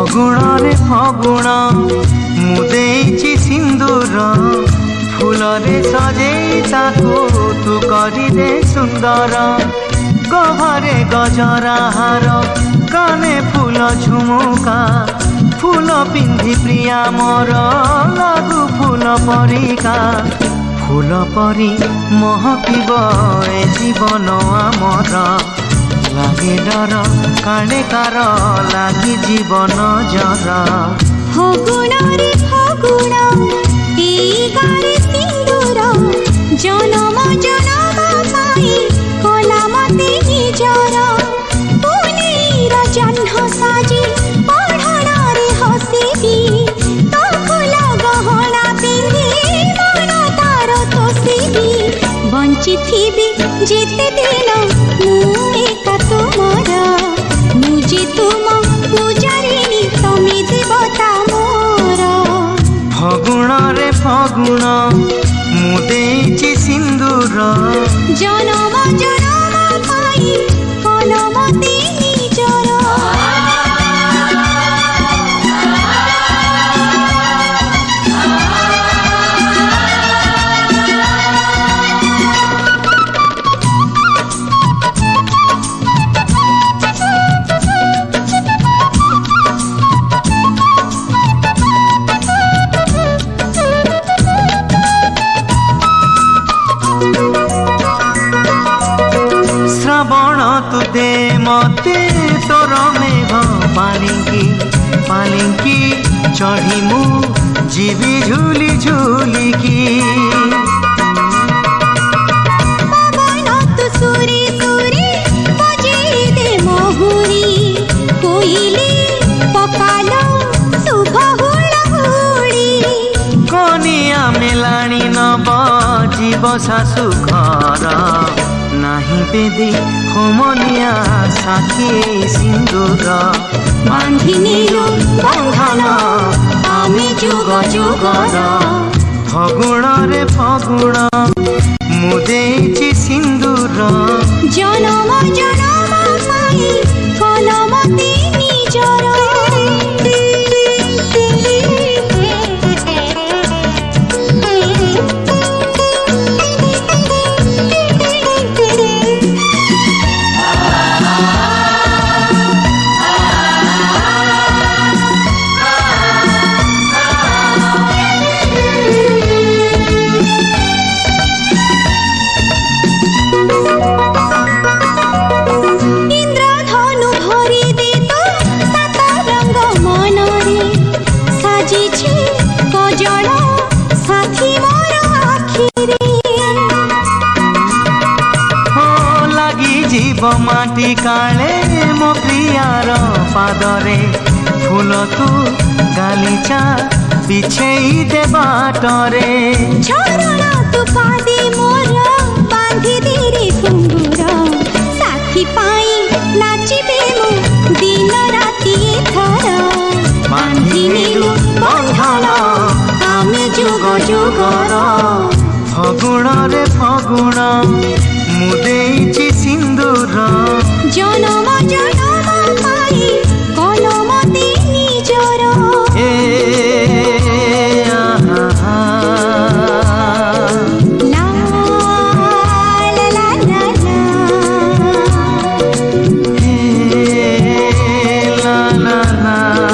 ଫଗୁଣରେ ଫଗୁଣ ମୁଁ ଦେଇଛି ସିନ୍ଦୁର ଫୁଲରେ ସଜେଇ ତାକୁ ତୁ କରିଦେ ସୁନ୍ଦର ଗହରେ ଗଜରା ହାର କାନେ ଫୁଲ ଝୁମୁକା ଫୁଲ ପିନ୍ଧି ପ୍ରିୟା ମୋର ଲାଗୁ ଫୁଲ ପରିକା ଫୁଲ ପରି ମହକିବ ଏ ଜୀବନ ଆମର লাগে ডর কাণে কার লাগি জীবন জর ফগুণরে ফগুণ এই গারে সিন্দুর জনম জনম পাই কলা মতে নিজর পুনির জহ্ন সাজি পঢ়ণরে হসিবি তো ফুল গহনা পিন্ধি মন তার তোষিবি বঞ্চিথিবি যেতে দিন মু একা তোমার মুঝে তুম পূজারিণী তুমি দেবতা মোর ফগুণরে ফগুণ ମୁଁ ଦେଇଛି ସିନ୍ଦୁର জনম জনম পাই কলমতে নিজর ଶ୍ରାବଣ ତୁ ଦେ ମତେ ତୋର ମେଘ ପାଲିଙ୍କି ପାଲିଙ୍କି ଚଢ଼ି ମୁଁ ଯିବି ଝୁଲି ଝୁଲିକି পবন তু সুরে সুরে বজেই দে মহুরি কোইলি পকালো শুভ হুড়হুড়ি কনিয়া মেলাଣି নব ଯିବ ଶାଶୁ ଘର ନାହିଁ ବେଦି হোমনিয়া সাথী সিন্দুর বান্ধিনিলু বন্ধন আমি যুগ যুগর ফগুণরে ফগুণ ମୁଁ ଦେଇଛି ସିନ୍ଦୁର জনম জনম পাই কলমতে নিজর মাটি কাଳେ ମୋ ପ୍ରିୟାର ପାଦରେ ଫୁଲ ତୁ ଗାଲିଚା ବିଛେଇ ଦେ ବାଟରେ ଝରଣା ତୁ ପାଦେ ମୋର ବାନ୍ଧି ଦେରେ ଘୁଙ୍ଗୁର ସାଥୀ ପାଇଁ ନାଚିବେ ମୁଁ ଦିନ ରାତି ଏଥର ବାନ୍ଧିନିଲୁ ବନ୍ଧନ ଆମେ ଯୁଗ ଯୁଗର ଫଗୁଣରେ ଫଗୁଣ ମୁଁ ଦେଇଛି ସିନ୍ଦୁର ଜନମ ଜନମ ପାଇ କଲମତେ ନିଜର ଲା ଲା ଲା ଲା ଲା ଲା ଲା